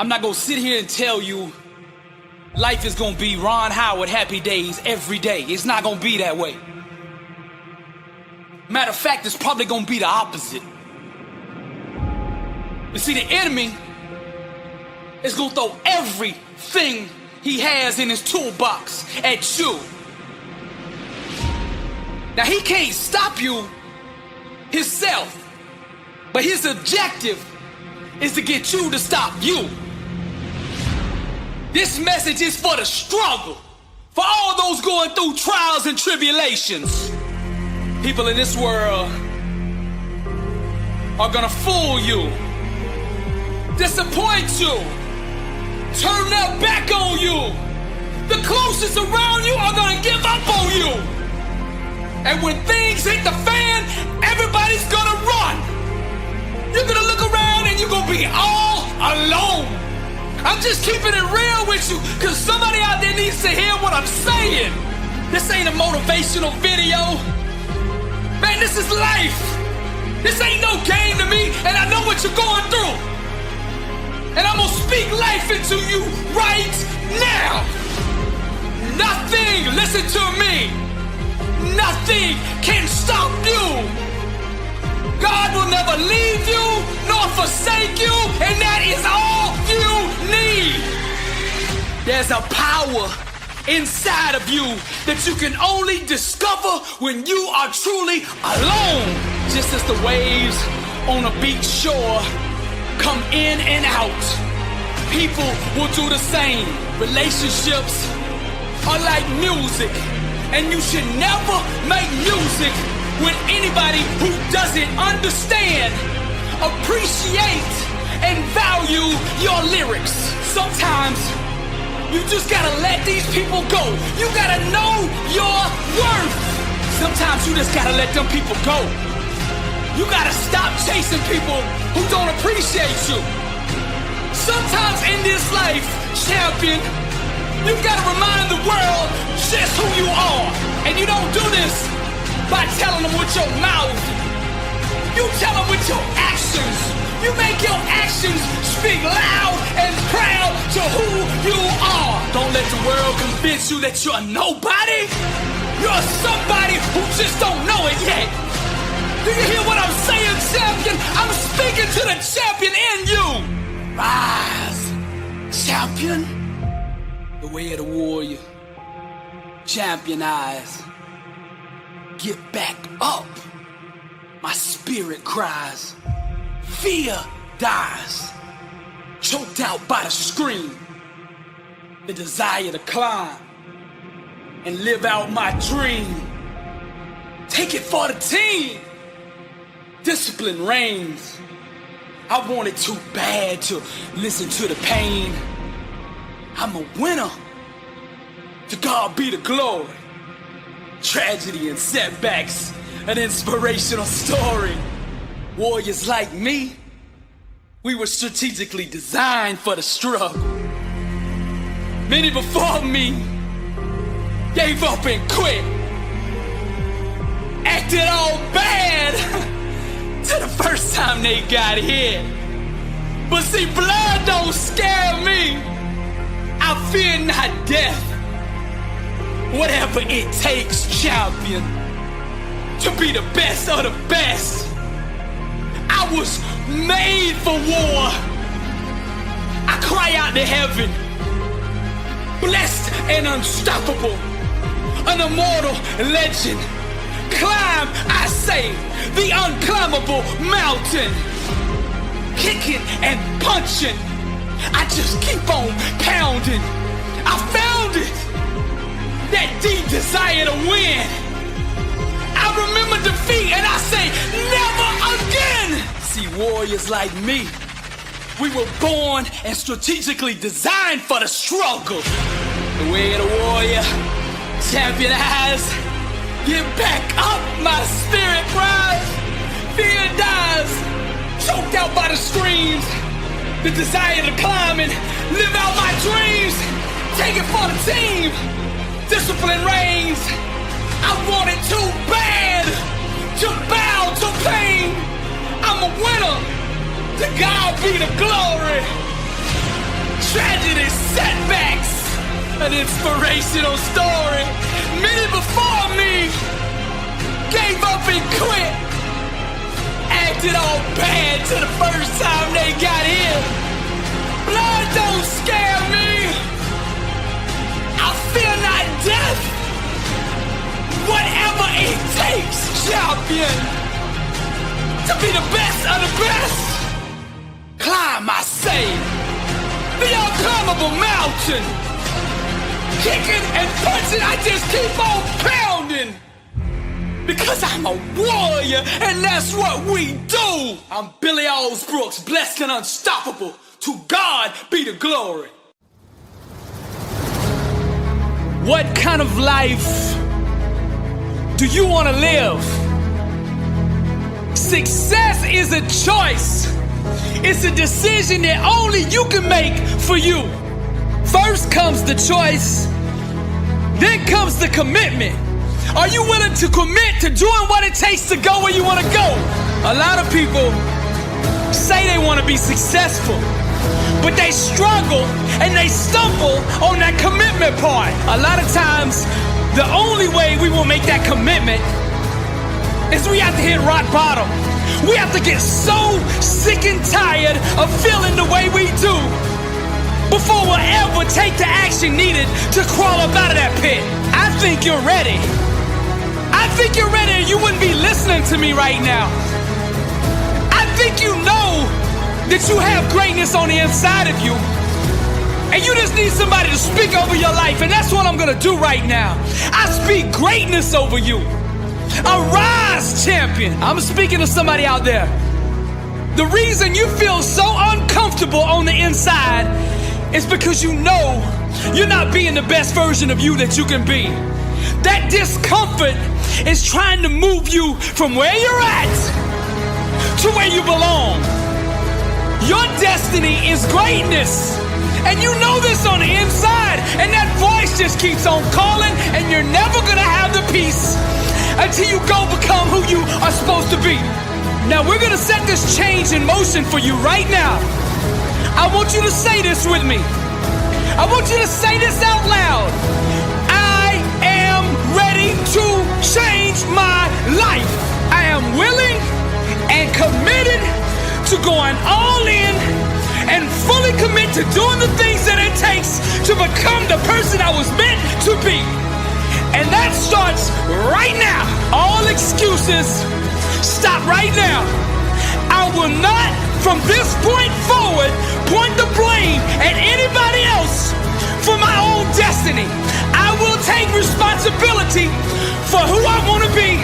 I'm not gonna sit here and tell you life is gonna be Ron Howard happy days every day. It's not gonna be that way. Matter of fact, it's probably gonna be the opposite. You see, the enemy is gonna throw everything he has in his toolbox at you. Now, he can't stop you himself, but his objective is to get you to stop you. This message is for the struggle, for all those going through trials and tribulations. People in this world are gonna fool you, disappoint you, turn their back on you. The closest around you are gonna give up on you. And when things hit the fan, everybody's gonna run. You're gonna look around and you're gonna be all alone. I'm just keeping it real with you, cause somebody out there needs to hear what I'm saying. This ain't a motivational video. Man, this is life. This ain't no game to me, and I know what you're going through. And I'm gonna speak life into you right now. Nothing, listen to me, nothing can stop you. God will never leave you nor forsake you, and that is all you need. There's a power inside of you that you can only discover when you are truly alone. Just as the waves on a beach shore come in and out, people will do the same. Relationships are like music, and you should never make music with anybody who doesn't understand, appreciate, and value your lyrics. Sometimes you just gotta let these people go. You gotta know your worth. Sometimes you just gotta let them people go. You gotta stop chasing people who don't appreciate you. Sometimes in this life, champion, you gotta remind the world just who you are. And you don't do this by telling them with your mouth. You tell them with your actions. You make your actions speak loud and proud to who you are. Don't let the world convince you that you're a nobody. You're somebody who just don't know it yet. Do you hear what I'm saying, champion? I'm speaking to the champion in you. Rise, champion. The way of the warrior. Champion eyes. Get back up. My spirit cries. Fear dies. Choked out by the scream. The desire to climb and live out my dream. Take it for the team. Discipline reigns. I wanted too bad to listen to the pain. I'm a winner. To God be the glory. Tragedy and setbacks, an inspirational story. Warriors like me, we were strategically designed for the struggle. Many before me gave up and quit. Acted all bad till the first time they got hit. But see, blood don't scare me. I fear not death. Whatever it takes, champion, to be the best of the best. I was made for war. I cry out to heaven, blessed and unstoppable, an immortal legend. Climb, I say, the unclimbable mountain. Kicking and punching, I just keep on pounding. I found it, that deep desire to win. I remember defeat and I say, never again. See, warriors like me, we were born and strategically designed for the struggle. The way of the warrior, champion eyes. Get back up, my spirit cries. Fear dies, choked out by the screams. The desire to climb and live out my dreams. Take it for the team. Discipline reigns. I want it too bad to bow to pain. I'm a winner. To God be the glory. tragedies, setbacks, an inspirational story. Many before me gave up and quit, acted all bad till the first time they got here. Blood don't scare me, I fear not death. Whatever it takes, champion, to be the best of the best. Climb, I say, the unclimbable mountain. Kicking and punching, I just keep on pounding. Because I'm a warrior, and that's what we do. I'm Billy Alsbrooks, blessed and unstoppable. To God be the glory. What kind of life do you want to live? Success is a choice. It's a decision that only you can make for you. First comes the choice, then comes the commitment. Are you willing to commit to doing what it takes to go where you want to go? A lot of people say they want to be successful, but they struggle and they stumble on that commitment part. A lot of times, the only way we will make that commitment is we have to hit rock bottom. We have to get so sick and tired of feeling the way we do before we'll ever take the action needed to crawl up out of that pit. I think you're ready. I think you're ready, and you wouldn't be listening to me right now. I think you know that you have greatness on the inside of you, and you just need somebody to speak over your life, and that's what I'm gonna do right now. I speak greatness over you. Arise, champion. I'm speaking to somebody out there. The reason you feel so uncomfortable on the inside is because you know you're not being the best version of you that you can be. That discomfort is trying to move you from where you're at to where you belong. Your destiny is greatness, and you know this on the inside, and that voice just keeps on calling, and you're never gonna have the peace until you go become who you are supposed to be. Now we're gonna set this change in motion for you right now. I want you to say this with me. I want you to say this out loud. I am ready to change my life. I am willing and committed to going all in and fully commit to doing the things that it takes to become the person I was meant to be. And that starts right now. All excuses, stop right now. I will not, from this point forward, point the blame at anybody else for my own destiny. I will take responsibility for who I want to be.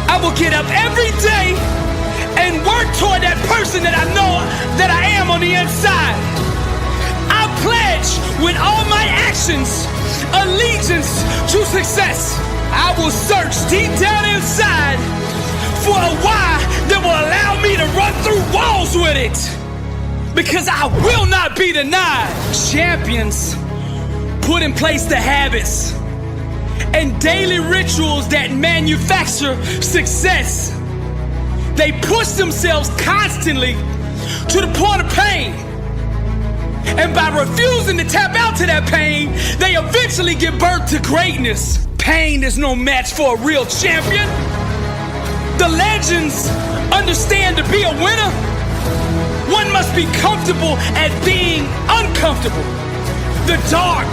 I will get up every day and work toward that person that I know that I am on the inside. I pledge with all my actions allegiance to success. I will search deep down inside for a why that will allow me to run through walls with it, because I will not be denied. Champions put in place the habits and daily rituals that manufacture success. They push themselves constantly to the point of pain. And by refusing to tap out to that pain, they eventually give birth to greatness. Pain is no match for a real champion. The legends understand to be a winner, one must be comfortable at being uncomfortable. The dark,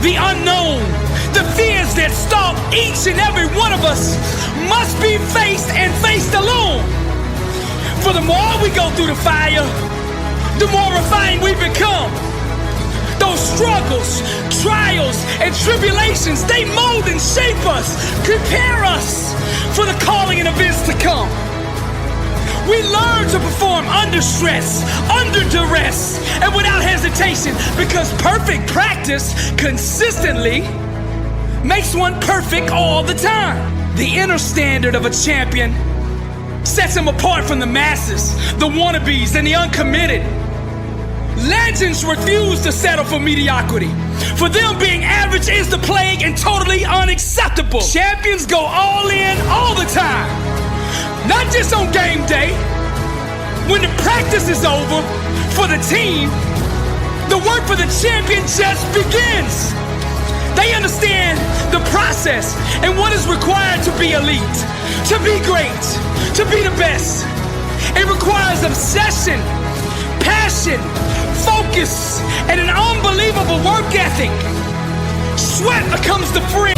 the unknown, the fears that stalk each and every one of us must be faced and faced alone. For the more we go through the fire, the more refined we become. Those struggles, trials, and tribulations, they mold and shape us, prepare us for the calling and events to come. We learn to perform under stress, under duress, and without hesitation, because perfect practice consistently makes one perfect all the time. The inner standard of a champion sets him apart from the masses, the wannabes, and the uncommitted. Legends refuse to settle for mediocrity. For them, being average is the plague and totally unacceptable. Champions go all in all the time, not just on game day. When the practice is over for the team, The work for the champion just begins. They understand the process and what is required to be elite, to be great, to be the best. It requires obsession, passion, focus, and an unbelievable work ethic. Sweat becomes the friend.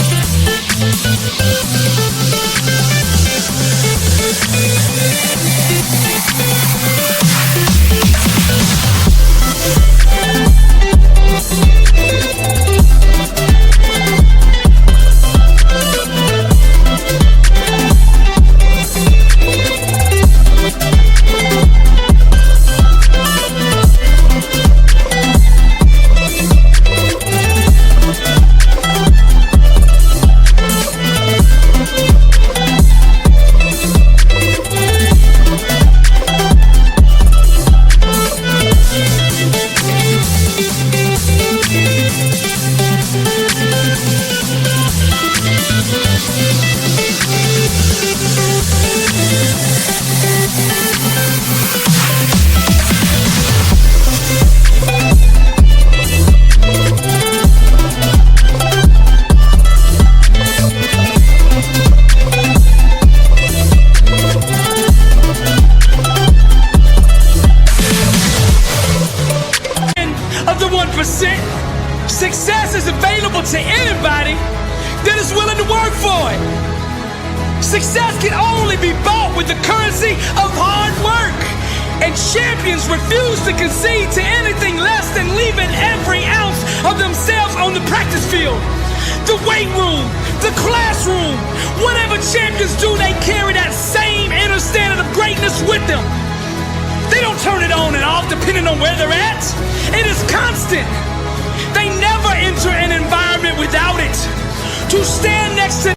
Success is available to anybody that is willing to work for it. Success can only be bought with the currency of hard work. And champions refuse to concede to anything less than leaving every ounce of themselves on the practice field, the weight room, the classroom. Whatever champions do, they carry that same inner standard of greatness with them. They don't turn it on and off depending on where they're at. It is constant. They never enter an environment without it. To stand next to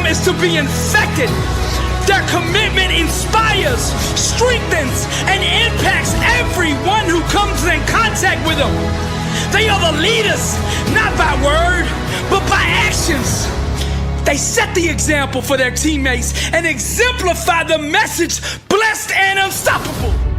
is to be infected. Their commitment inspires, strengthens, and impacts everyone who comes in contact with them. They are the leaders, not by word, but by actions. They set the example for their teammates and exemplify the message, blessed and unstoppable.